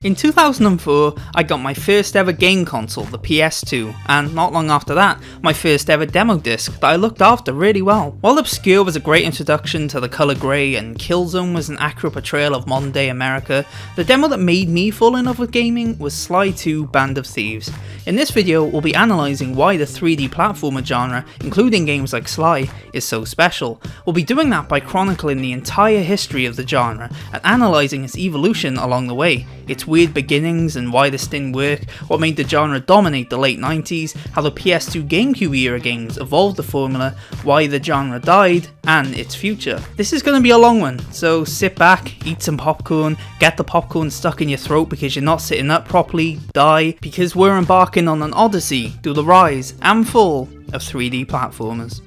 In 2004, I got my first ever game console, the PS2, and not long after that, my first ever demo disc that I looked after really well. While Obscure was a great introduction to the colour grey and Killzone was an accurate portrayal of modern day America, the demo that made me fall in love with gaming was Sly 2 Band of Thieves. In this video, we'll be analysing why the 3D platformer genre, including games like Sly, is so special. We'll be doing that by chronicling the entire history of the genre and analysing its evolution along the way, its weird beginnings and why this didn't work, what made the genre dominate the late 90s, how the PS2 GameCube era games evolved the formula, why the genre died, and its future. This is going to be a long one, so sit back, eat some popcorn, get the popcorn stuck in your throat because you're not sitting up properly, die, because we're embarking on an odyssey through the rise and fall of 3D platformers.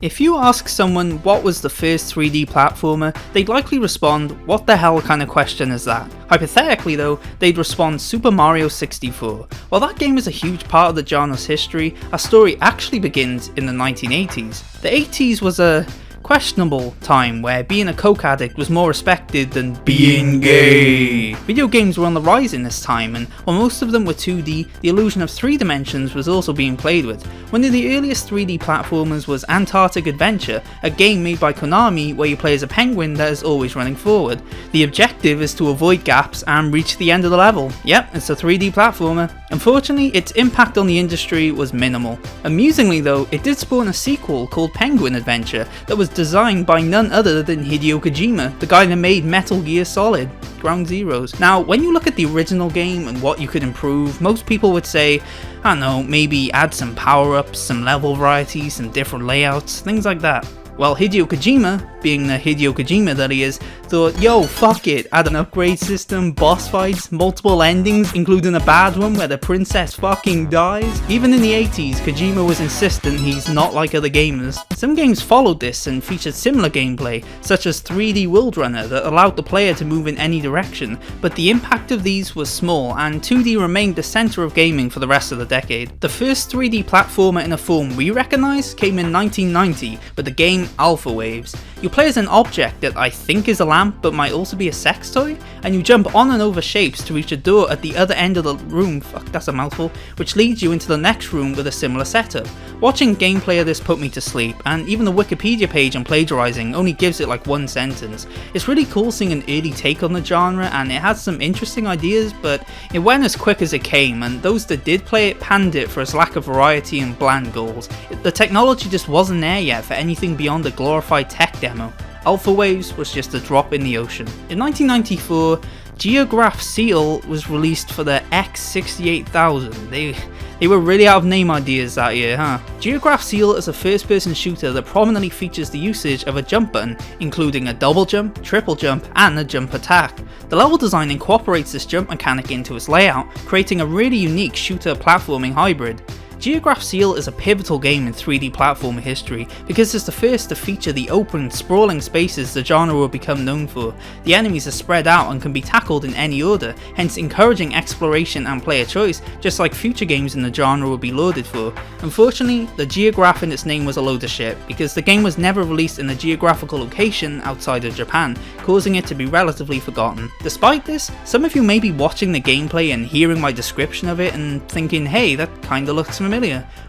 If you ask someone what was the first 3D platformer, they'd likely respond, what the hell kind of question is that? Hypothetically though, they'd respond Super Mario 64. While that game is a huge part of the genre's history, our story actually begins in the 1980s. The 80s was a questionable time where being a coke addict was more respected than being gay. Video games were on the rise in this time, and while most of them were 2D, the illusion of 3 dimensions was also being played with. One of the earliest 3D platformers was Antarctic Adventure, a game made by Konami where you play as a penguin that is always running forward. The objective is to avoid gaps and reach the end of the level. Yep, it's a 3D platformer. Unfortunately, its impact on the industry was minimal. Amusingly though, it did spawn a sequel called Penguin Adventure that was designed by none other than Hideo Kojima, the guy that made Metal Gear Solid, Ground Zeroes. Now, when you look at the original game and what you could improve, most people would say, I don't know, maybe add some power-ups, some level variety, some different layouts, things like that. Well, Hideo Kojima, being the Hideo Kojima that he is, thought, yo, fuck it, add an upgrade system, boss fights, multiple endings, including a bad one where the princess fucking dies. Even in the 80s, Kojima was insistent he's not like other gamers. Some games followed this and featured similar gameplay, such as 3D World Runner that allowed the player to move in any direction, but the impact of these was small, and 2D remained the centre of gaming for the rest of the decade. The first 3D platformer in a form we recognise came in 1990 with the game Alpha Waves. You play as an object that I think is a lamp but might also be a sex toy, and you jump on and over shapes to reach a door at the other end of the room, fuck that's a mouthful, which leads you into the next room with a similar setup. Watching gameplay of this put me to sleep, and even the Wikipedia page on plagiarising only gives it like one sentence. It's really cool seeing an early take on the genre, and it has some interesting ideas, but it went as quick as it came, and those that did play it panned it for its lack of variety and bland goals. The technology just wasn't there yet for anything beyond a glorified tech demo. Alpha Waves was just a drop in the ocean. In 1994, Geograph Seal was released for the X68000. They were really out of name ideas that year, huh? Geograph Seal is a first-person shooter that prominently features the usage of a jump button, including a double jump, triple jump, and a jump attack. The level design incorporates this jump mechanic into its layout, creating a really unique shooter platforming hybrid. Geograph Seal is a pivotal game in 3D platformer history because it's the first to feature the open, sprawling spaces the genre will become known for. The enemies are spread out and can be tackled in any order, hence encouraging exploration and player choice, just like future games in the genre will be lauded for. Unfortunately, the Geograph in its name was a load of shit, because the game was never released in a geographical location outside of Japan, causing it to be relatively forgotten. Despite this, some of you may be watching the gameplay and hearing my description of it and thinking, hey, that kinda looks familiar.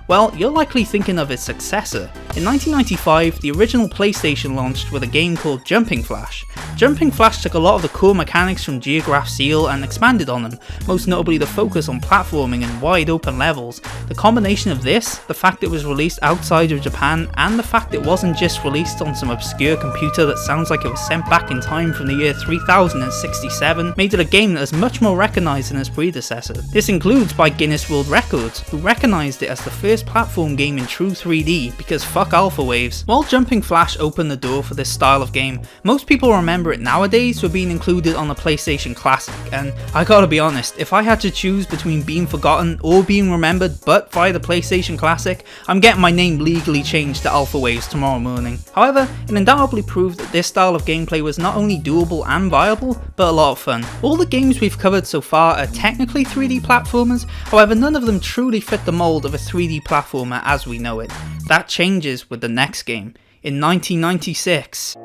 Well, you're likely thinking of its successor. In 1995, the original PlayStation launched with a game called Jumping Flash. Jumping Flash took a lot of the core mechanics from Geograph Seal and expanded on them, most notably the focus on platforming and wide open levels. The combination of this, the fact it was released outside of Japan, and the fact it wasn't just released on some obscure computer that sounds like it was sent back in time from the year 3067, made it a game that is much more recognised than its predecessor. This includes by Guinness World Records, who recognised it as the first platform game in true 3D because fuck Alpha Waves. While Jumping Flash opened the door for this style of game, most people remember it nowadays for being included on the PlayStation Classic, and I gotta be honest, if I had to choose between being forgotten or being remembered but via the PlayStation Classic, I'm getting my name legally changed to Alpha Waves tomorrow morning. However, it undoubtedly proved that this style of gameplay was not only doable and viable, but a lot of fun. All the games we've covered so far are technically 3D platformers, however none of them truly fit the mold of a 3D platformer as we know it. That changes with the next game. In 1996,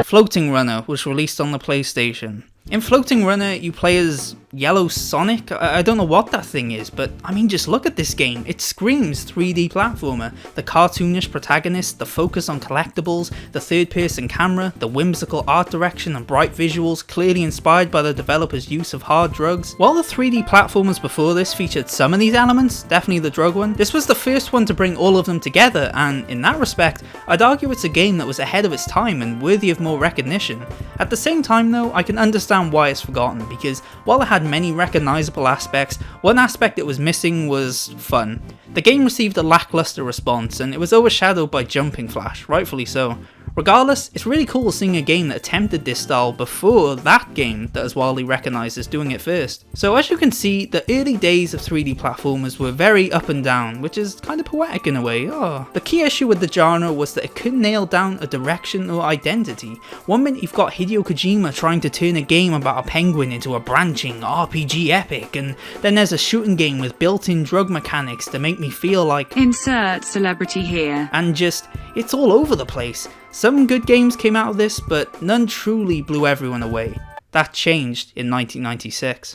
Floating Runner was released on the PlayStation. In Floating Runner, you play as Yellow Sonic. I don't know what that thing is, but I mean, just look at this game. It screams 3D platformer. The cartoonish protagonist, the focus on collectibles, the third-person camera, the whimsical art direction and bright visuals, clearly inspired by the developer's use of hard drugs. While the 3D platformers before this featured some of these elements, definitely the drug one, this was the first one to bring all of them together, and in that respect, I'd argue it's a game that was ahead of its time and worthy of more recognition. At the same time though, I can understand why it's forgotten, because while it had many recognisable aspects, one aspect it was missing was fun. The game received a lackluster response and it was overshadowed by Jumping Flash, rightfully so. Regardless, it's really cool seeing a game that attempted this style before that game that is widely recognised as doing it first. So as you can see, the early days of 3D platformers were very up and down, which is kind of poetic in a way. The key issue with the genre was that it couldn't nail down a direction or identity. One minute you've got Hideo Kojima trying to turn a game about a penguin into a branching RPG epic, and then there's a shooting game with built-in drug mechanics to make me feel like insert celebrity here. And just, it's all over the place. Some good games came out of this, but none truly blew everyone away. That changed in 1996.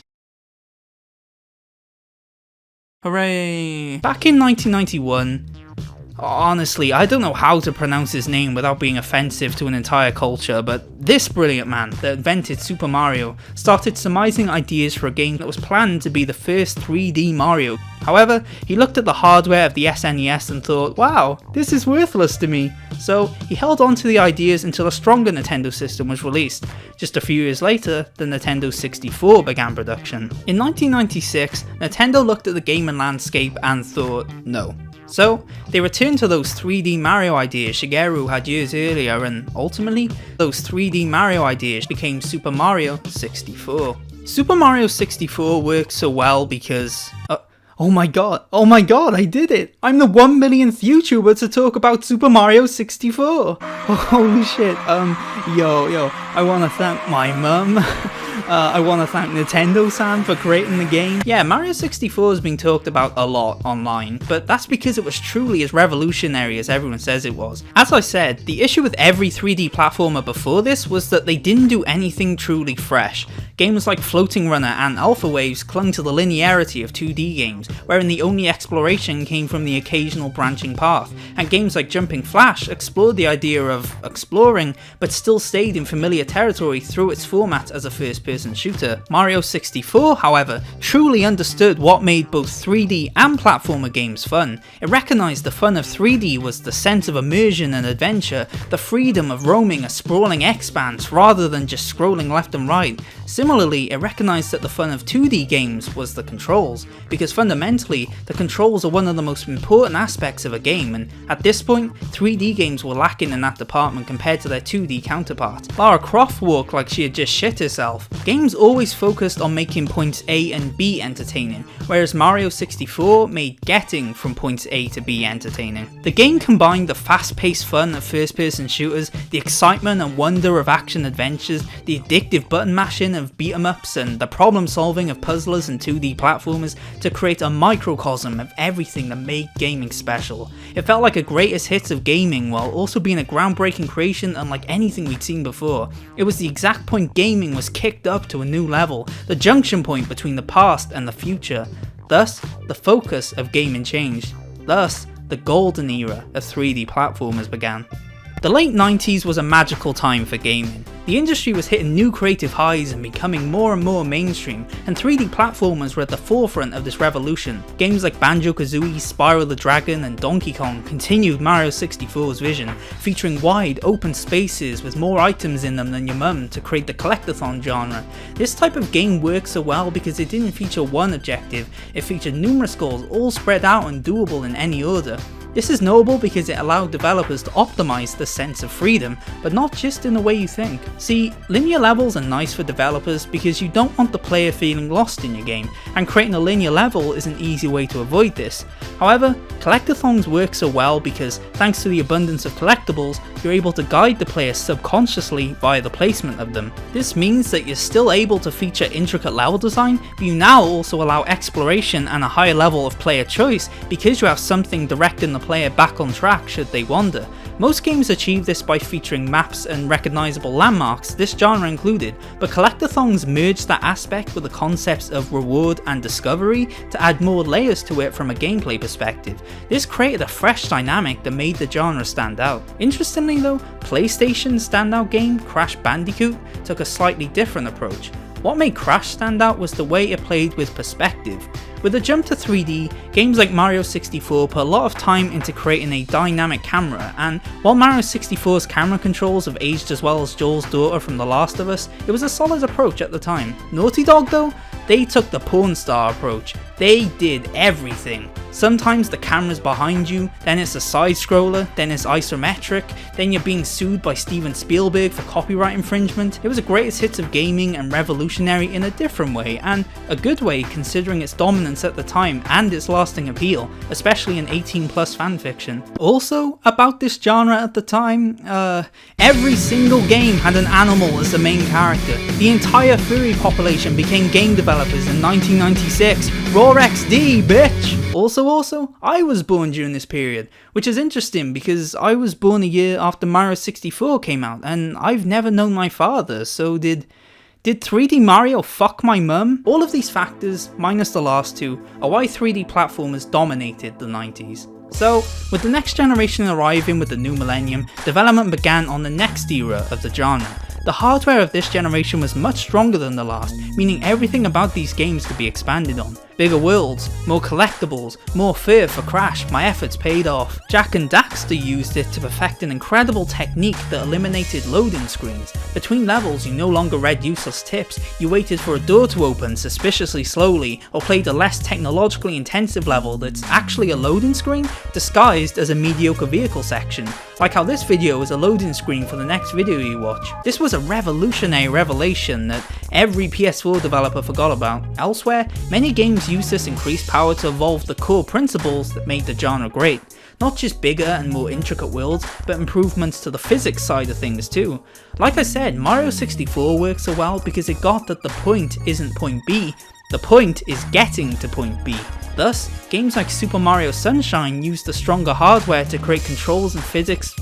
Hooray! Back in 1991, honestly, I don't know how to pronounce his name without being offensive to an entire culture, but this brilliant man that invented Super Mario started surmising ideas for a game that was planned to be the first 3D Mario. However, he looked at the hardware of the SNES and thought, wow, this is worthless to me. So he held on to the ideas until a stronger Nintendo system was released. Just a few years later, the Nintendo 64 began production. In 1996, Nintendo looked at the gaming landscape and thought, no. So, they returned to those 3D Mario ideas Shigeru had years earlier, and ultimately, those 3D Mario ideas became Super Mario 64. Super Mario 64 worked so well because... oh my god, I did it! I'm the 1 millionth YouTuber to talk about Super Mario 64! Oh, holy shit, yo, I wanna thank my mum. I want to thank Nintendo-san for creating the game. Yeah, Mario 64 has been talked about a lot online, but that's because it was truly as revolutionary as everyone says it was. As I said, the issue with every 3D platformer before this was that they didn't do anything truly fresh. Games like Floating Runner and Alpha Waves clung to the linearity of 2D games, wherein the only exploration came from the occasional branching path, and games like Jumping Flash explored the idea of exploring, but still stayed in familiar territory through its format as a first-person shooter. Mario 64, however, truly understood what made both 3D and platformer games fun. It recognised the fun of 3D was the sense of immersion and adventure, the freedom of roaming a sprawling expanse rather than just scrolling left and right. Similarly, it recognised that the fun of 2D games was the controls, because fundamentally, the controls are one of the most important aspects of a game, and at this point, 3D games were lacking in that department compared to their 2D counterparts. Lara Croft walked like she had just shit herself. Games always focused on making points A and B entertaining, whereas Mario 64 made getting from points A to B entertaining. The game combined the fast-paced fun of first-person shooters, the excitement and wonder of action adventures, the addictive button mashing of beat-em-ups, and the problem-solving of puzzlers and 2D platformers to create a microcosm of everything that made gaming special. It felt like a greatest hits of gaming while also being a groundbreaking creation unlike anything we'd seen before. It was the exact point gaming was kicked up to a new level, the junction point between the past and the future. Thus, the focus of gaming changed. Thus, the golden era of 3D platformers began. The late 90s was a magical time for gaming. The industry was hitting new creative highs and becoming more and more mainstream, and 3D platformers were at the forefront of this revolution. Games like Banjo-Kazooie, Spyro the Dragon, and Donkey Kong continued Mario 64's vision, featuring wide, open spaces with more items in them than your mum to create the collectathon genre. This type of game worked so well because it didn't feature one objective, it featured numerous goals all spread out and doable in any order. This is notable because it allowed developers to optimize the sense of freedom, but not just in the way you think. See, linear levels are nice for developers because you don't want the player feeling lost in your game, and creating a linear level is an easy way to avoid this. However, collectathons work so well because, thanks to the abundance of collectibles, you're able to guide the player subconsciously via the placement of them. This means that you're still able to feature intricate level design, but you now also allow exploration and a higher level of player choice because you have something directing the player back on track should they wander. Most games achieve this by featuring maps and recognisable landmarks, this genre included, but collectathons merged that aspect with the concepts of reward and discovery to add more layers to it from a gameplay perspective. This created a fresh dynamic that made the genre stand out. Interestingly though, PlayStation's standout game, Crash Bandicoot, took a slightly different approach. What made Crash stand out was the way it played with perspective. With a jump to 3D, games like Mario 64 put a lot of time into creating a dynamic camera, and while Mario 64's camera controls have aged as well as Joel's daughter from The Last of Us, it was a solid approach at the time. Naughty Dog though, they took the porn star approach. They did everything. Sometimes the camera's behind you, then it's a side scroller, then it's isometric, then you're being sued by Steven Spielberg for copyright infringement. It was a greatest hits of gaming and revolutionary in a different way, and a good way considering its dominance at the time and its lasting appeal, especially in 18+ fanfiction. Also, about this genre at the time, every single game had an animal as the main character. The entire furry population became game developers in 1996. Raw XD, bitch! Also, I was born during this period, which is interesting because I was born a year after Mario 64 came out, and I've never known my father, so did 3D Mario fuck my mum? All of these factors, minus the last two, are why 3D platformers dominated the 90s. So, with the next generation arriving with the new millennium, development began on the next era of the genre. The hardware of this generation was much stronger than the last, meaning everything about these games could be expanded on. Bigger worlds, more collectibles, more fear for Crash, my efforts paid off. Jak and Daxter used it to perfect an incredible technique that eliminated loading screens. Between levels you no longer read useless tips, you waited for a door to open suspiciously slowly, or played a less technologically intensive level that's actually a loading screen disguised as a mediocre vehicle section. Like how this video is a loading screen for the next video you watch. This was a revolutionary revelation that every PS4 developer forgot about. Elsewhere, many games use this increased power to evolve the core principles that made the genre great. Not just bigger and more intricate worlds, but improvements to the physics side of things too. Like I said, Mario 64 works so well because it got that the point isn't point B, the point is getting to point B. Thus, games like Super Mario Sunshine used the stronger hardware to create controls and physics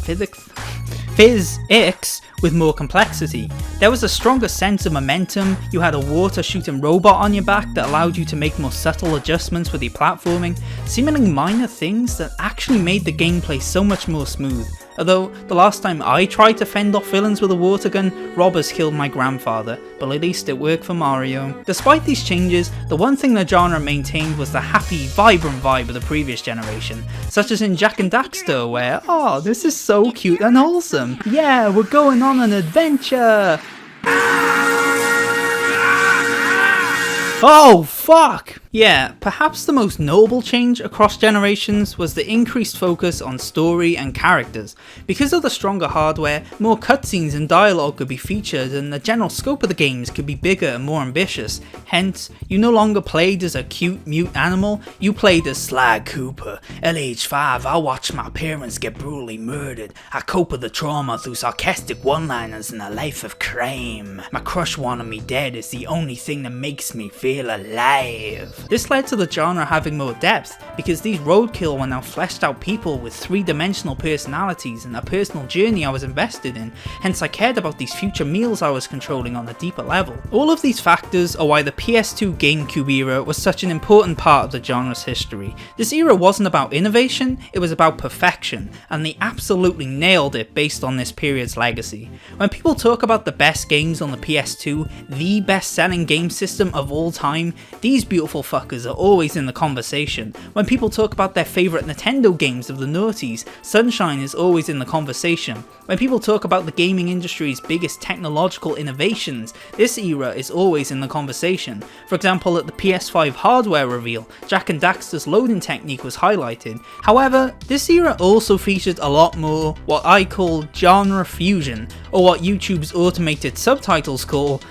with more complexity. There was a stronger sense of momentum, you had a water shooting robot on your back that allowed you to make more subtle adjustments with your platforming, seemingly minor things that actually made the gameplay so much more smooth. Although, the last time I tried to fend off villains with a water gun, robbers killed my grandfather, but at least it worked for Mario. Despite these changes, the one thing the genre maintained was the happy, vibrant vibe of the previous generation, such as in Jak and Daxter where, oh, this is so cute and wholesome, yeah, we're going on an adventure! Oh, fuck! Yeah, perhaps the most notable change across generations was the increased focus on story and characters. Because of the stronger hardware, more cutscenes and dialogue could be featured and the general scope of the games could be bigger and more ambitious. Hence, you no longer played as a cute mute animal, you played as Sly Cooper. At age 5, I watched my parents get brutally murdered. I cope with the trauma through sarcastic one-liners and a life of crime. My crush wanted me dead is the only thing that makes me feel alive. This led to the genre having more depth, because these roadkill were now fleshed out people with three-dimensional personalities and a personal journey I was invested in, hence I cared about these future meals I was controlling on a deeper level. All of these factors are why the PS2 GameCube era was such an important part of the genre's history. This era wasn't about innovation, it was about perfection, and they absolutely nailed it based on this period's legacy. When people talk about the best games on the PS2, the best selling game system of all time, these beautiful fuckers are always in the conversation. When people talk about their favourite Nintendo games of the noughties, Sunshine is always in the conversation. When people talk about the gaming industry's biggest technological innovations, this era is always in the conversation. For example, at the PS5 hardware reveal, Jak and Daxter's loading technique was highlighted. However, this era also featured a lot more what I call genre fusion, or what YouTube's automated subtitles call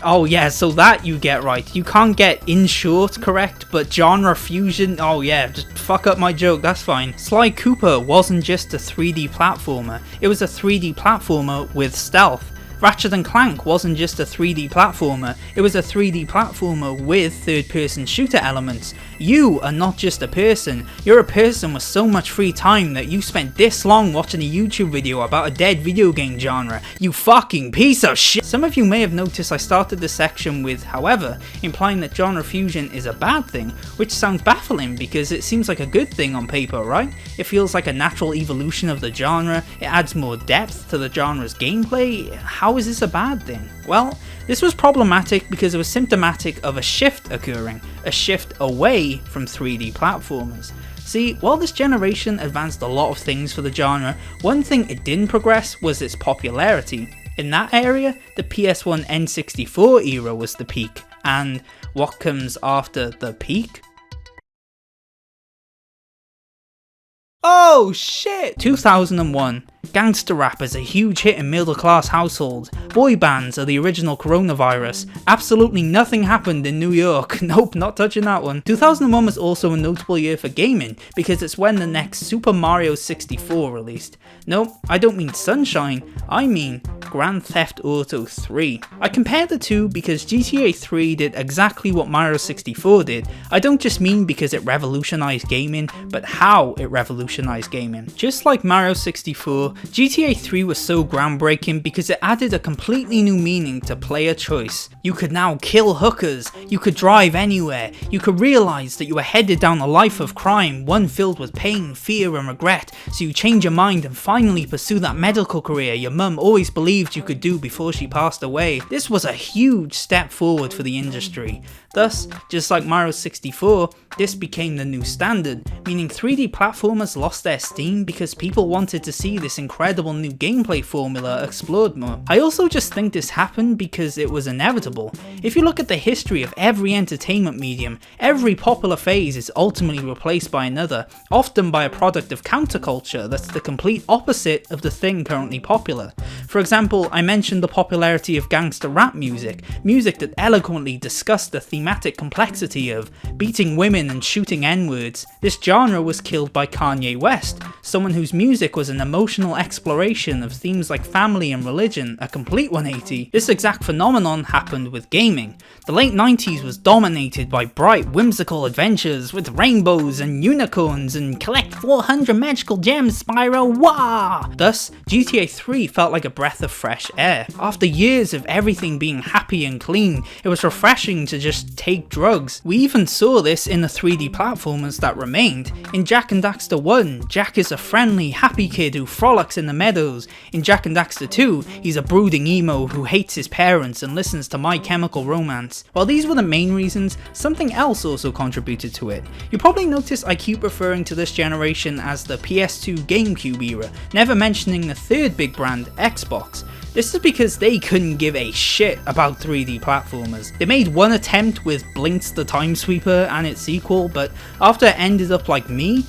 oh yeah, so that you get right. You can't get in short correct, but genre fusion, oh yeah, just fuck up my joke, that's fine. Sly Cooper wasn't just a 3D platformer, it was a 3D platformer with stealth. Ratchet and Clank wasn't just a 3D platformer, it was a 3D platformer with third-person shooter elements. You are not just a person, you're a person with so much free time that you spent this long watching a YouTube video about a dead video game genre. You fucking piece of shit! Some of you may have noticed I started this section with however, implying that genre fusion is a bad thing, which sounds baffling because it seems like a good thing on paper, right? It feels like a natural evolution of the genre, it adds more depth to the genre's gameplay. How is this a bad thing? Well, this was problematic because it was symptomatic of a shift occurring, a shift away from 3D platformers. See, while this generation advanced a lot of things for the genre, one thing it didn't progress was its popularity. In that area, the PS1 N64 era was the peak, and what comes after the peak? Oh shit! 2001. Gangster rap is a huge hit in middle class households. Boy bands are the original coronavirus. Absolutely nothing happened in New York. Nope, not touching that one. 2001 was also a notable year for gaming because it's when the next Super Mario 64 released. Nope, I don't mean Sunshine, I mean Grand Theft Auto 3. I compared the two because GTA 3 did exactly what Mario 64 did. I don't just mean because it revolutionized gaming, but how it revolutionized gaming. Just like Mario 64, GTA 3 was so groundbreaking because it added a completely new meaning to player choice. You could now kill hookers, you could drive anywhere, you could realise that you were headed down a life of crime, one filled with pain, fear and regret, so you change your mind and finally pursue that medical career your mum always believed you could do before she passed away. This was a huge step forward for the industry. Thus, just like Mario 64, this became the new standard, meaning 3D platformers lost their steam because people wanted to see this incredible new gameplay formula explored more. I also just think this happened because it was inevitable. If you look at the history of every entertainment medium, every popular phase is ultimately replaced by another, often by a product of counterculture that's the complete opposite of the thing currently popular. For example, I mentioned the popularity of gangster rap music, music that eloquently discussed the thematic complexity of beating women and shooting N-words. This genre was killed by Kanye West, someone whose music was an emotional exploration of themes like family and religion, a complete 180. This exact phenomenon happened with gaming. The late 90s was dominated by bright, whimsical adventures with rainbows and unicorns and collect 400 magical gems, Spyro, wah! Thus, GTA 3 felt like a breath of fresh air. After years of everything being happy and clean, it was refreshing to just take drugs. We even saw this in the 3D platformers that remained. In Jak and Daxter 1, Jak is a friendly, happy kid who frolics in the meadows. In Jak and Daxter 2, he's a brooding emo who hates his parents and listens to My Chemical Romance. While these were the main reasons, something else also contributed to it. You probably notice I keep referring to this generation as the PS2 GameCube era, never mentioning the third big brand, Xbox. This is because they couldn't give a shit about 3D platformers. They made one attempt with Blinks the Time Sweeper and its sequel, but after it ended up like me,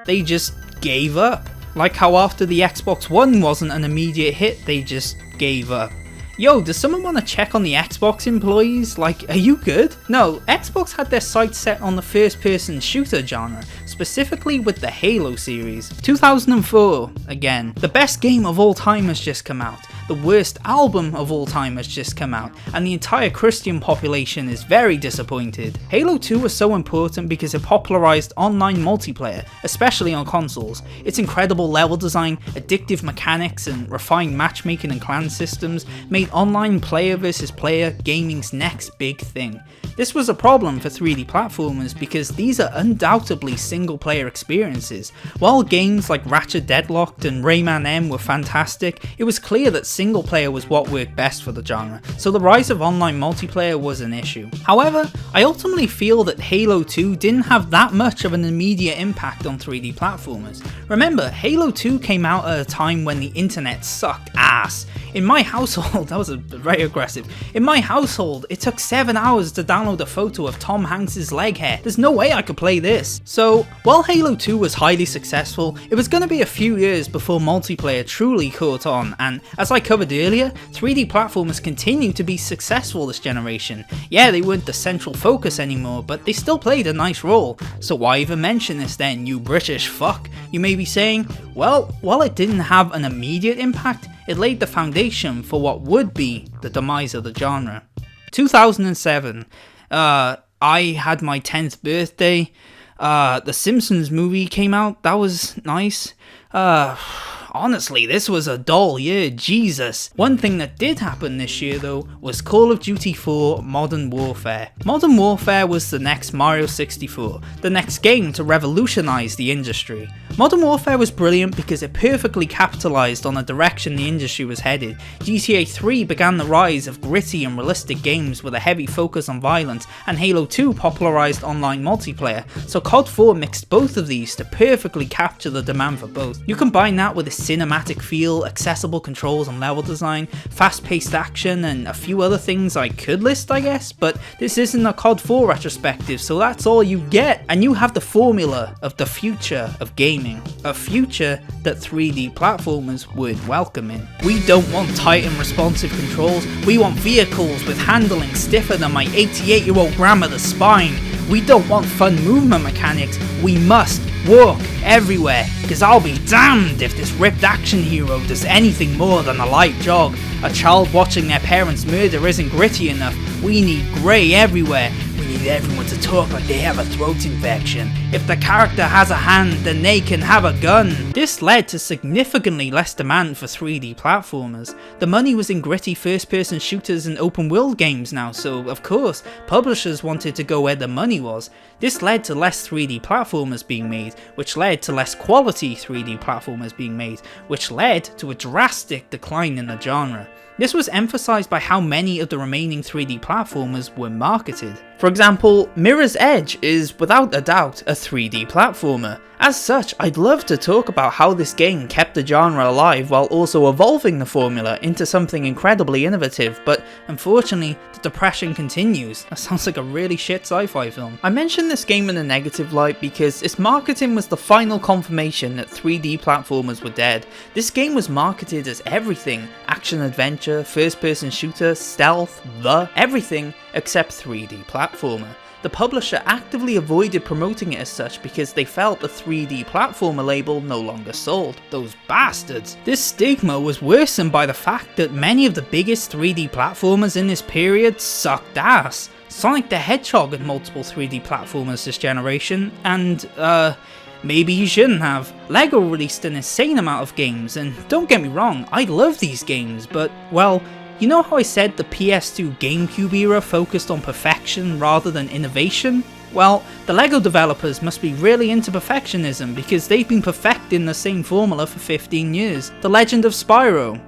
they just gave up. Like how after the Xbox One wasn't an immediate hit, they just gave up. Yo, does someone want to check on the Xbox employees? Like, are you good? No, Xbox had their sights set on the first-person shooter genre, specifically with the Halo series. 2004, again. The best game of all time has just come out. The worst album of all time has just come out, and the entire Christian population is very disappointed. Halo 2 was so important because it popularized online multiplayer, especially on consoles. Its incredible level design, addictive mechanics, and refined matchmaking and clan systems made online player versus player gaming's next big thing. This was a problem for 3D platformers because these are undoubtedly single player experiences. While games like Ratchet Deadlocked and Rayman M were fantastic, it was clear that single player was what worked best for the genre, so the rise of online multiplayer was an issue. However, I ultimately feel that Halo 2 didn't have that much of an immediate impact on 3D platformers. Remember, Halo 2 came out at a time when the internet sucked ass. In my household, that was very aggressive. In my household, it took 7 hours to download a photo of Tom Hanks's leg hair. There's no way I could play this. So, while Halo 2 was highly successful, it was going to be a few years before multiplayer truly caught on, and as I covered earlier, 3D platformers continue to be successful this generation. Yeah, they weren't the central focus anymore, but they still played a nice role. So why even mention this then, you British fuck? You may be saying, well, while it didn't have an immediate impact, it laid the foundation for what would be the demise of the genre. 2007, I had my 10th birthday. The Simpsons movie came out. That was nice. Honestly, this was a dull year, Jesus. One thing that did happen this year though was Call of Duty 4 Modern Warfare. Modern Warfare was the next Mario 64, the next game to revolutionize the industry. Modern Warfare was brilliant because it perfectly capitalized on the direction the industry was headed. GTA 3 began the rise of gritty and realistic games with a heavy focus on violence, and Halo 2 popularized online multiplayer, so COD 4 mixed both of these to perfectly capture the demand for both. You combine that with a cinematic feel, accessible controls and level design, fast-paced action, and a few other things I could list I guess, but this isn't a COD 4 retrospective, so that's all you get, and you have the formula of the future of gaming. A future that 3D platformers would welcome in. We don't want tight and responsive controls, we want vehicles with handling stiffer than my 88-year-old grandmother's spine. We don't want fun movement mechanics, we must walk everywhere, cause I'll be damned if this ripped action hero does anything more than a light jog. A child watching their parents murder isn't gritty enough, we need grey everywhere. We need everyone to talk like they have a throat infection. If the character has a hand, then they can have a gun. This led to significantly less demand for 3D platformers. The money was in gritty first-person shooters and open-world games now, so of course, publishers wanted to go where the money was. This led to less 3D platformers being made, which led to less quality 3D platformers being made, which led to a drastic decline in the genre. This was emphasised by how many of the remaining 3D platformers were marketed. For example, Mirror's Edge is without a doubt a 3D platformer. As such, I'd love to talk about how this game kept the genre alive while also evolving the formula into something incredibly innovative, but unfortunately, the depression continues. That sounds like a really shit sci-fi film. I mentioned this game in a negative light because its marketing was the final confirmation that 3D platformers were dead. This game was marketed as everything: action-adventure, first-person shooter, stealth, everything except 3D platformer. The publisher actively avoided promoting it as such because they felt the 3D platformer label no longer sold. Those bastards! This stigma was worsened by the fact that many of the biggest 3D platformers in this period sucked ass. Sonic the Hedgehog had multiple 3D platformers this generation, and maybe he shouldn't have. LEGO released an insane amount of games, and don't get me wrong, I love these games, but, well, you know how I said the PS2 GameCube era focused on perfection rather than innovation? Well, the LEGO developers must be really into perfectionism because they've been perfecting the same formula for 15 years. The Legend of Spyro.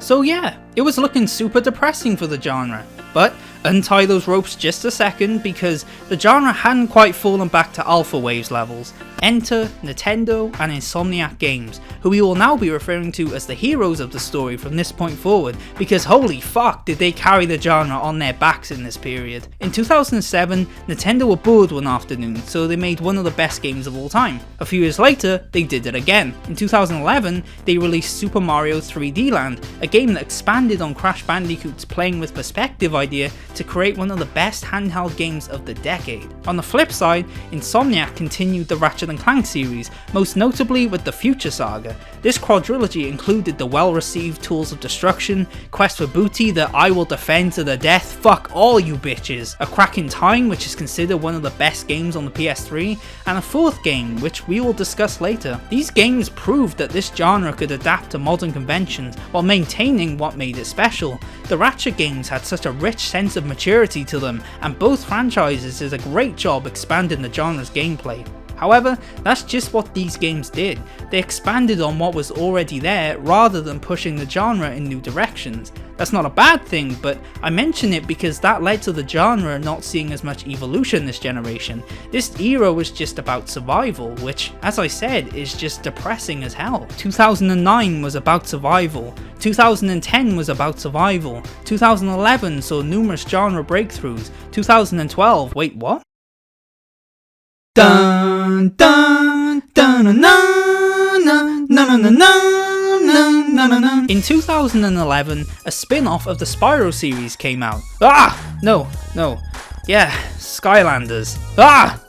So yeah, it was looking super depressing for the genre. But untie those ropes just a second because the genre hadn't quite fallen back to Alpha Waves levels. Enter Nintendo and Insomniac Games, who we will now be referring to as the heroes of the story from this point forward, because holy fuck did they carry the genre on their backs in this period. In 2007, Nintendo were bored one afternoon, so they made one of the best games of all time. A few years later, they did it again. In 2011, they released Super Mario 3D Land, a game that expanded on Crash Bandicoot's playing with perspective idea to create one of the best handheld games of the decade. On the flip side, Insomniac continued the Ratchet and Clank series, most notably with the Future Saga. This quadrilogy included the well-received Tools of Destruction, Quest for Booty that I will defend to the death, fuck all you bitches, A Crack in Time, which is considered one of the best games on the PS3, and a fourth game, which we will discuss later. These games proved that this genre could adapt to modern conventions while maintaining what made it special. The Ratchet games had such a rich sense of maturity to them, and both franchises did a great job expanding the genre's gameplay. However, that's just what these games did. They expanded on what was already there rather than pushing the genre in new directions. That's not a bad thing, but I mention it because that led to the genre not seeing as much evolution this generation. This era was just about survival, which, as I said, is just depressing as hell. 2009 was about survival. 2010 was about survival. 2011 saw numerous genre breakthroughs. 2012, wait, what? Dun dun dun dun dun dun dun dun. In 2011, a spin-off of the Spyro series came out. Skylanders.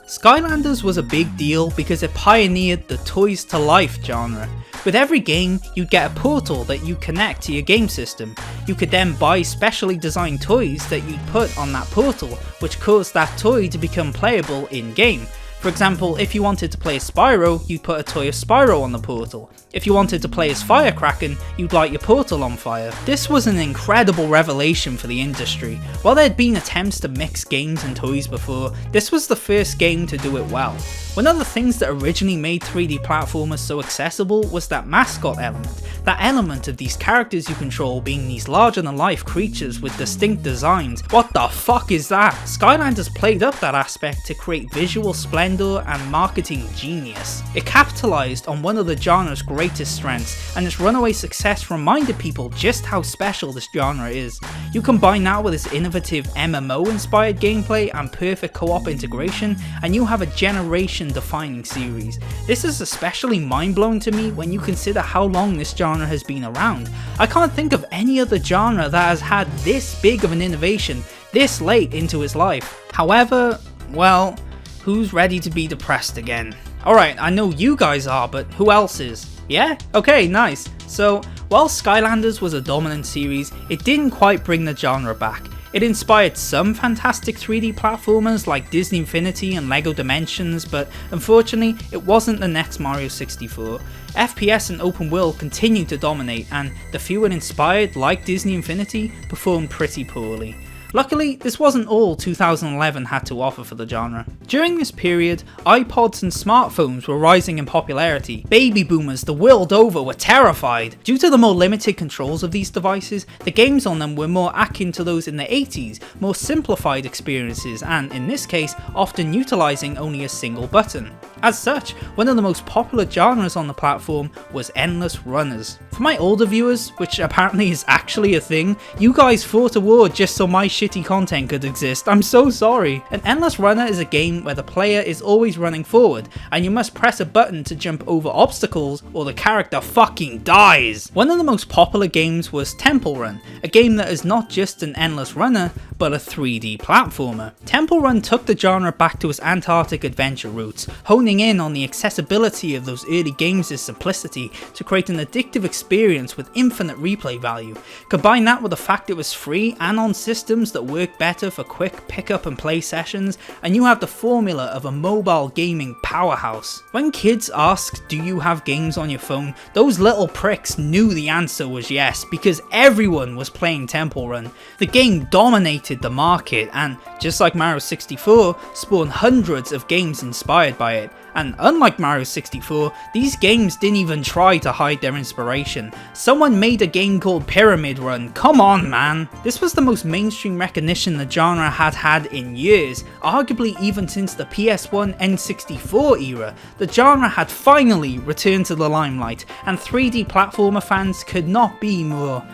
Skylanders was a big deal because it pioneered the toys to life genre. With every game, you'd get a portal that you connect to your game system. You could then buy specially designed toys that you'd put on that portal, which caused that toy to become playable in-game. For example, if you wanted to play as Spyro, you'd put a toy of Spyro on the portal. If you wanted to play as Firecracken, you'd light your portal on fire. This was an incredible revelation for the industry. While there had been attempts to mix games and toys before, this was the first game to do it well. One of the things that originally made 3D platformers so accessible was that mascot element. That element of these characters you control being these larger than life creatures with distinct designs. What the fuck is that? Skylanders played up that aspect to create visual splendor and marketing genius. It capitalized on one of the genre's greatest strengths, and its runaway success reminded people just how special this genre is. You combine that with its innovative MMO inspired gameplay and perfect co-op integration, and you have a generation-defining series. This is especially mind-blowing to me when you consider how long this genre has been around. I can't think of any other genre that has had this big of an innovation this late into its life. However, well, who's ready to be depressed again? Alright, I know you guys are, but who else is? Yeah? Okay, nice. So, while Skylanders was a dominant series, it didn't quite bring the genre back. It inspired some fantastic 3D platformers like Disney Infinity and LEGO Dimensions, but unfortunately it wasn't the next Mario 64. FPS and open world continued to dominate, and the few it inspired, like Disney Infinity, performed pretty poorly. Luckily, this wasn't all 2011 had to offer for the genre. During this period, iPods and smartphones were rising in popularity. Baby boomers the world over were terrified. Due to the more limited controls of these devices, the games on them were more akin to those in the 80s, more simplified experiences, and in this case, often utilising only a single button. As such, one of the most popular genres on the platform was endless runners. For my older viewers, which apparently is actually a thing, you guys fought a war just so my shitty content could exist. I'm so sorry. An endless runner is a game where the player is always running forward, and you must press a button to jump over obstacles or the character fucking dies. One of the most popular games was Temple Run, a game that is not just an endless runner, but a 3D platformer. Temple Run took the genre back to its Antarctic Adventure roots, honing in on the accessibility of those early games' simplicity to create an addictive experience with infinite replay value. Combine that with the fact it was free and on systems that work better for quick pick up and play sessions, and you have the formula of a mobile gaming powerhouse. When kids asked, do you have games on your phone, those little pricks knew the answer was yes, because everyone was playing Temple Run. The game dominated the market, and just like Mario 64, spawned hundreds of games inspired by it. And unlike Mario 64, these games didn't even try to hide their inspiration. Someone made a game called Pyramid Run, come on man! This was the most mainstream recognition the genre had had in years, arguably even since the PS1 N64 era. The genre had finally returned to the limelight, and 3D platformer fans could not be more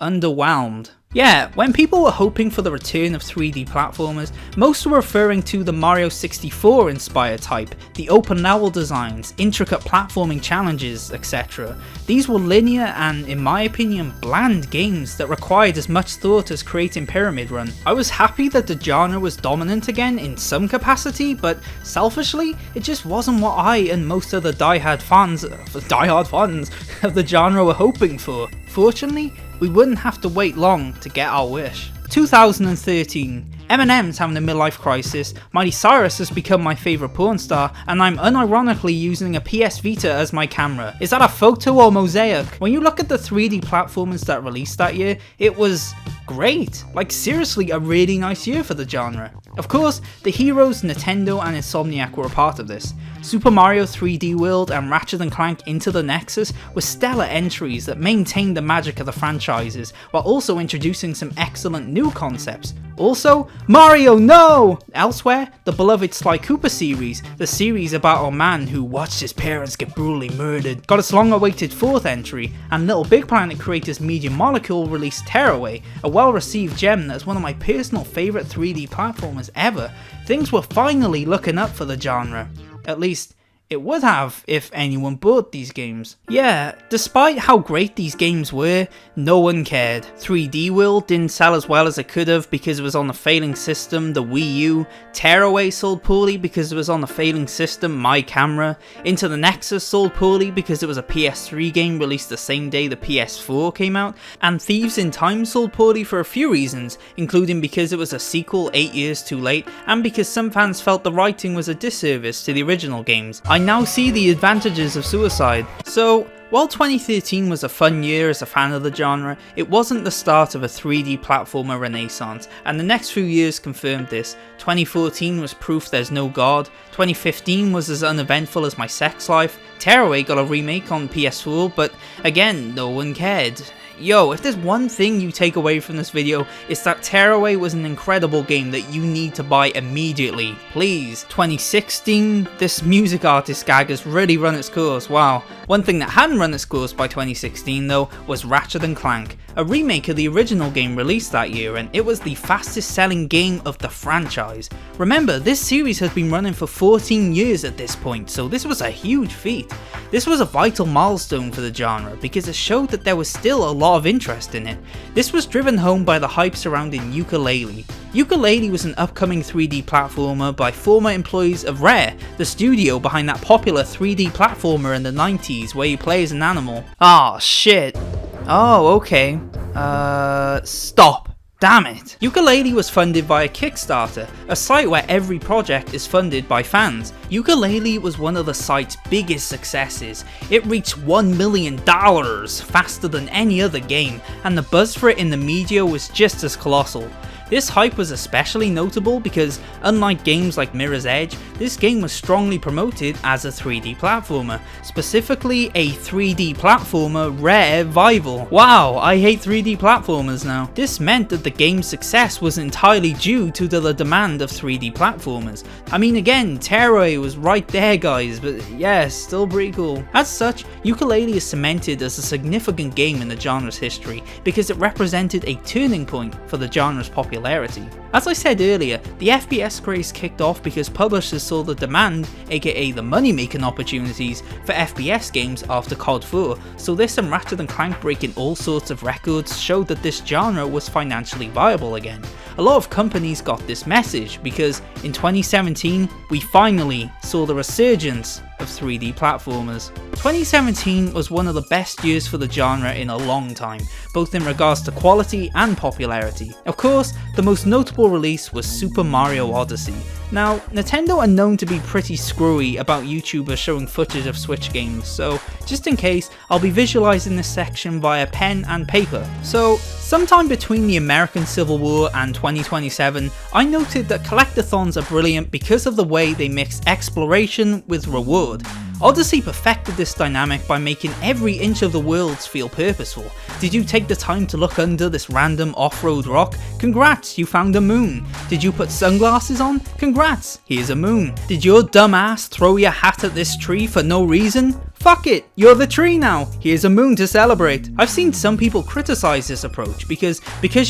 underwhelmed. Yeah, when people were hoping for the return of 3D platformers, most were referring to the Mario 64 inspired type, the open level designs, intricate platforming challenges, etc. These were linear and, in my opinion, bland games that required as much thought as creating Pyramid Run. I was happy that the genre was dominant again in some capacity, but selfishly, it just wasn't what I and most of the diehard fans of the genre were hoping for. Fortunately, we wouldn't have to wait long to get our wish. 2013. Eminem's having a midlife crisis, Miley Cyrus has become my favourite porn star, and I'm unironically using a PS Vita as my camera. Is that a photo or mosaic? When you look at the 3D platformers that released that year, it was great. Like seriously a really nice year for the genre. Of course, the heroes Nintendo and Insomniac were a part of this. Super Mario 3D World and Ratchet and Clank Into the Nexus were stellar entries that maintained the magic of the franchises, while also introducing some excellent new concepts. Also, Mario no! Elsewhere, the beloved Sly Cooper series, the series about a man who watched his parents get brutally murdered, got its long-awaited fourth entry, and Little Big Planet creators Media Molecule released Tearaway, a well-received gem that's one of my personal favourite 3D platformers ever. Things were finally looking up for the genre. At least, it would have if anyone bought these games. Yeah, despite how great these games were, no one cared. 3D World didn't sell as well as it could have because it was on a failing system, the Wii U. Tearaway sold poorly because it was on a failing system, my camera. Into the Nexus sold poorly because it was a PS3 game released the same day the PS4 came out. And Thieves in Time sold poorly for a few reasons, including because it was a sequel 8 years too late, and because some fans felt the writing was a disservice to the original games. I now see the advantages of Suicide. So, while 2013 was a fun year as a fan of the genre, it wasn't the start of a 3D platformer renaissance, and the next few years confirmed this. 2014 was proof there's no god, 2015 was as uneventful as my sex life, Tearaway got a remake on PS4, but again, no one cared. Yo, if there's one thing you take away from this video, it's that Tearaway was an incredible game that you need to buy immediately, please. 2016, this music artist gag has really run its course, wow. One thing that hadn't run its course by 2016 though, was Ratchet and Clank, a remake of the original game released that year, and it was the fastest selling game of the franchise. Remember, this series has been running for 14 years at this point, so this was a huge feat. This was a vital milestone for the genre because it showed that there was still a lot of interest in it. This was driven home by the hype surrounding Yooka-Laylee. Yooka-Laylee was an upcoming 3D platformer by former employees of Rare, the studio behind that popular 3D platformer in the 90s where you play as an animal. Ah, shit. Oh, okay. Stop. Damn it! Yooka-Laylee was funded by a Kickstarter, a site where every project is funded by fans. Yooka-Laylee was one of the site's biggest successes. It reached $1 million faster than any other game, and the buzz for it in the media was just as colossal. This hype was especially notable because, unlike games like Mirror's Edge, this game was strongly promoted as a 3D platformer, specifically a 3D platformer Rare Vival. Wow, I hate 3D platformers now. This meant that the game's success was entirely due to the demand of 3D platformers. I mean, again, Tearaway was right there, guys, but yeah, still pretty cool. As such, Yooka-Laylee is cemented as a significant game in the genre's history because it represented a turning point for the genre's popularity. As I said earlier, the FPS craze kicked off because publishers saw the demand, aka the money making opportunities, for FPS games after COD 4, so this and Ratchet & Clank breaking all sorts of records showed that this genre was financially viable again. A lot of companies got this message because in 2017 we finally saw the resurgence of 3D platformers. 2017 was one of the best years for the genre in a long time, both in regards to quality and popularity. Of course, the most notable release was Super Mario Odyssey. Now, Nintendo are known to be pretty screwy about YouTubers showing footage of Switch games, so just in case, I'll be visualizing this section via pen and paper. So, sometime between the American Civil War and 2027, I noted that collectathons are brilliant because of the way they mix exploration with reward. Odyssey perfected this dynamic by making every inch of the worlds feel purposeful. Did you take the time to look under this random off-road rock? Congrats, you found a moon. Did you put sunglasses on? Congrats, here's a moon. Did your dumb ass throw your hat at this tree for no reason? Fuck it, you're the tree now, here's a moon to celebrate. I've seen some people criticize this approach because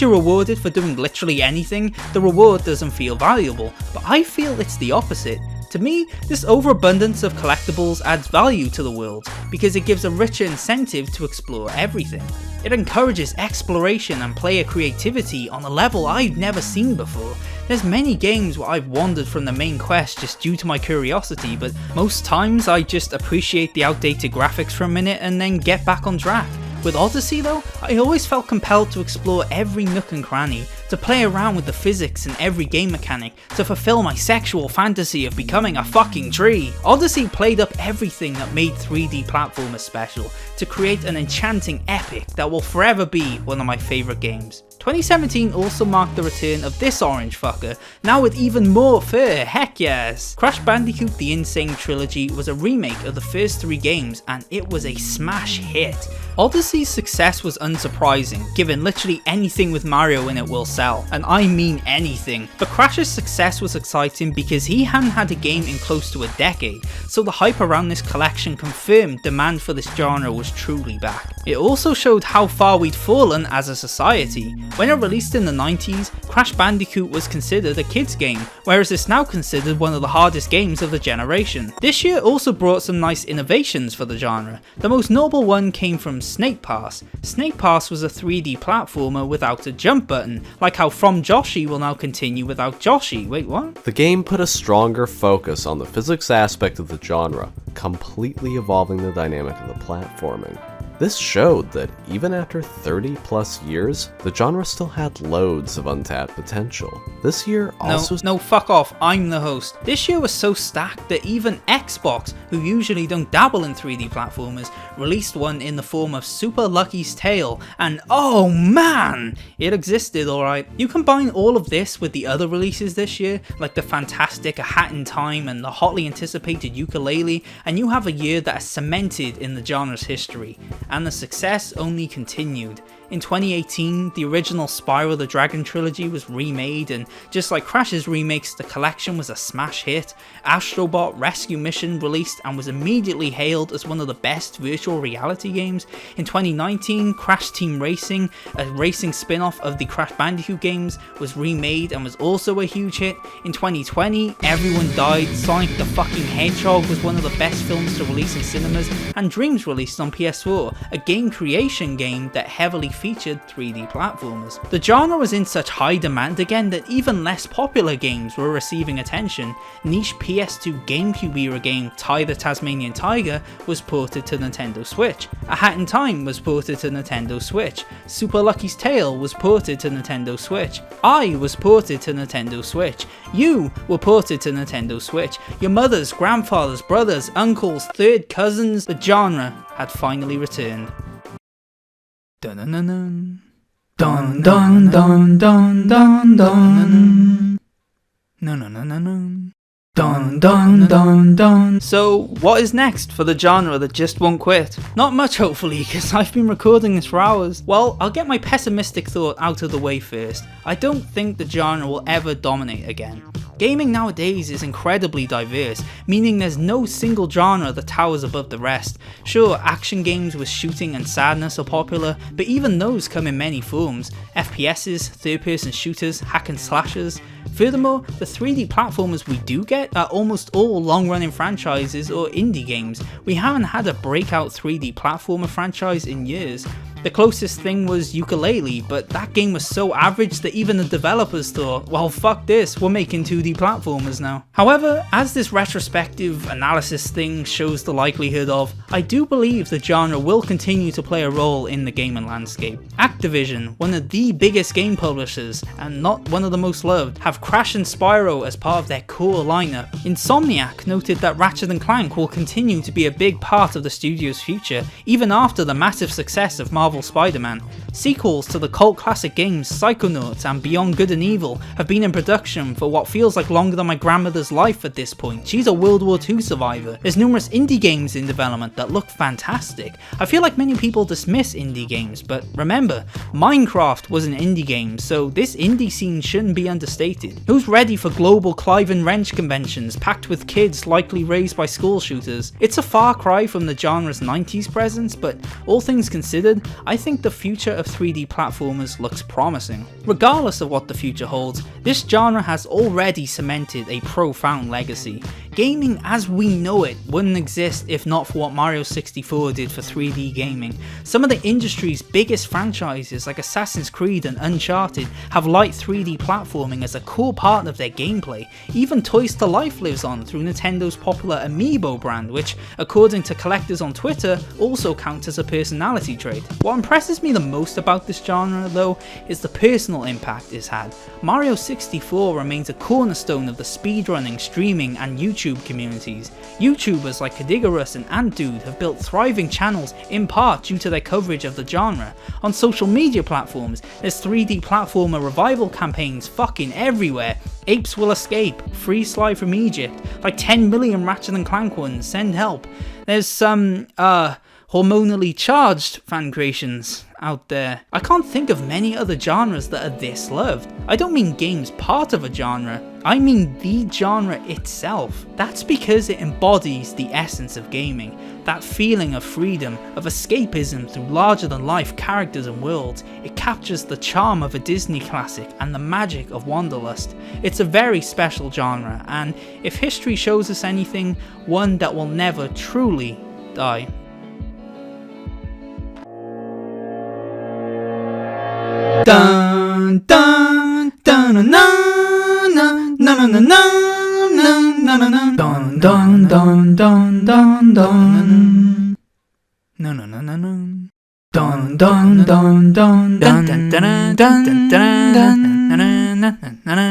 you're rewarded for doing literally anything, the reward doesn't feel valuable, but I feel it's the opposite. To me, this overabundance of collectibles adds value to the world because it gives a richer incentive to explore everything. It encourages exploration and player creativity on a level I've never seen before. There's many games where I've wandered from the main quest just due to my curiosity, but most times I just appreciate the outdated graphics for a minute and then get back on track. With Odyssey though, I always felt compelled to explore every nook and cranny, to play around with the physics in every game mechanic, to fulfill my sexual fantasy of becoming a fucking tree. Odyssey played up everything that made 3D platformers special, to create an enchanting epic that will forever be one of my favourite games. 2017 also marked the return of this orange fucker, now with even more fur, heck yes! Crash Bandicoot The Insane Trilogy was a remake of the first 3 games and it was a smash hit. Odyssey's success was unsurprising, given literally anything with Mario in it will sell. sell, and I mean anything. But Crash's success was exciting because he hadn't had a game in close to a decade, so the hype around this collection confirmed demand for this genre was truly back. It also showed how far we'd fallen as a society. When it released in the 90s, Crash Bandicoot was considered a kids game, whereas it's now considered one of the hardest games of the generation. This year also brought some nice innovations for the genre. The most notable one came from Snake Pass. Snake Pass was a 3D platformer without a jump button, like how From Joshy will now continue without Joshy. Wait, what? The game put a stronger focus on the physics aspect of the genre, completely evolving the dynamic of the platforming. This showed that even after 30 plus years, the genre still had loads of untapped potential. This year also— No, fuck off, I'm the host. This year was so stacked that even Xbox, who usually don't dabble in 3D platformers, released one in the form of Super Lucky's Tale, and oh man, it existed alright. You combine all of this with the other releases this year, like the fantastic A Hat in Time and the hotly anticipated Yooka-Laylee, and you have a year that is cemented in the genre's history. And the success only continued. In 2018, the original Spyro the Dragon trilogy was remade, and just like Crash's remakes, the collection was a smash hit. Astrobot Rescue Mission released and was immediately hailed as one of the best virtual reality games. In 2019, Crash Team Racing, a racing spin-off of the Crash Bandicoot games, was remade and was also a huge hit. In 2020, Everyone Died, Sonic the fucking Hedgehog was one of the best films to release in cinemas, and Dreams released on PS4, a game creation game that heavily featured 3D platformers. The genre was in such high demand again that even less popular games were receiving attention. Niche PS2 GameCube era game Ty the Tasmanian Tiger was ported to Nintendo Switch. A Hat in Time was ported to Nintendo Switch. Super Lucky's Tale was ported to Nintendo Switch. I was ported to Nintendo Switch. You were ported to Nintendo Switch. Your mothers, grandfathers, brothers, uncles, third cousins, the genre had finally returned. Dun dun dun dun dun dun dun dun dun. No no no no no. Dun dun dun dun. So what is next for the genre that just won't quit? Not much, hopefully, because I've been recording this for hours. Well, I'll get my pessimistic thought out of the way first. I don't think the genre will ever dominate again. Gaming nowadays is incredibly diverse, meaning there's no single genre that towers above the rest. Sure, action games with shooting and sadness are popular, but even those come in many forms. FPSs, third-person shooters, hack and slashers. Furthermore, the 3D platformers we do get are almost all long-running franchises or indie games. We haven't had a breakout 3D platformer franchise in years. The closest thing was Yooka-Laylee, but that game was so average that even the developers thought, well fuck this, we're making 2D platformers now. However, as this retrospective analysis thing shows the likelihood of, I do believe the genre will continue to play a role in the gaming landscape. Activision, one of the biggest game publishers, and not one of the most loved, have Crash and Spyro as part of their core lineup. Insomniac noted that Ratchet and Clank will continue to be a big part of the studio's future, even after the massive success of Marvel Spider-Man. Sequels to the cult classic games Psychonauts and Beyond Good and Evil have been in production for what feels like longer than my grandmother's life at this point. She's a World War II survivor. There's numerous indie games in development that look fantastic. I feel like many people dismiss indie games, but remember, Minecraft was an indie game, so this indie scene shouldn't be understated. Who's ready for global Clive and Wrench conventions packed with kids likely raised by school shooters? It's a far cry from the genre's 90s presence, but all things considered, I think the future of 3D platformers looks promising. Regardless of what the future holds, this genre has already cemented a profound legacy. Gaming as we know it wouldn't exist if not for what Mario 64 did for 3D gaming. Some of the industry's biggest franchises like Assassin's Creed and Uncharted have light 3D platforming as a core part of their gameplay. Even Toys to Life lives on through Nintendo's popular Amiibo brand, which, according to collectors on Twitter, also counts as a personality trait. What impresses me the most about this genre, though, is the personal impact it's had. Mario 64 remains a cornerstone of the speedrunning, streaming, and YouTube communities. YouTubers like Kadigarus and AntDude have built thriving channels in part due to their coverage of the genre. On social media platforms, there's 3D platformer revival campaigns fucking everywhere. Apes Will Escape, Free Sly from Egypt, like 10 million Ratchet and Clank ones, send help. There's some, hormonally charged fan creations out there. I can't think of many other genres that are this loved. I don't mean games part of a genre, I mean the genre itself. That's because it embodies the essence of gaming, that feeling of freedom, of escapism through larger than life characters and worlds. It captures the charm of a Disney classic and the magic of Wanderlust. It's a very special genre, and if history shows us anything, one that will never truly die. Dun dun dun dun dun dun dun dun dun dun dun dun dun dun. No no no no no. Dun dun dun dun dun dun dun dun dun dun dun dun.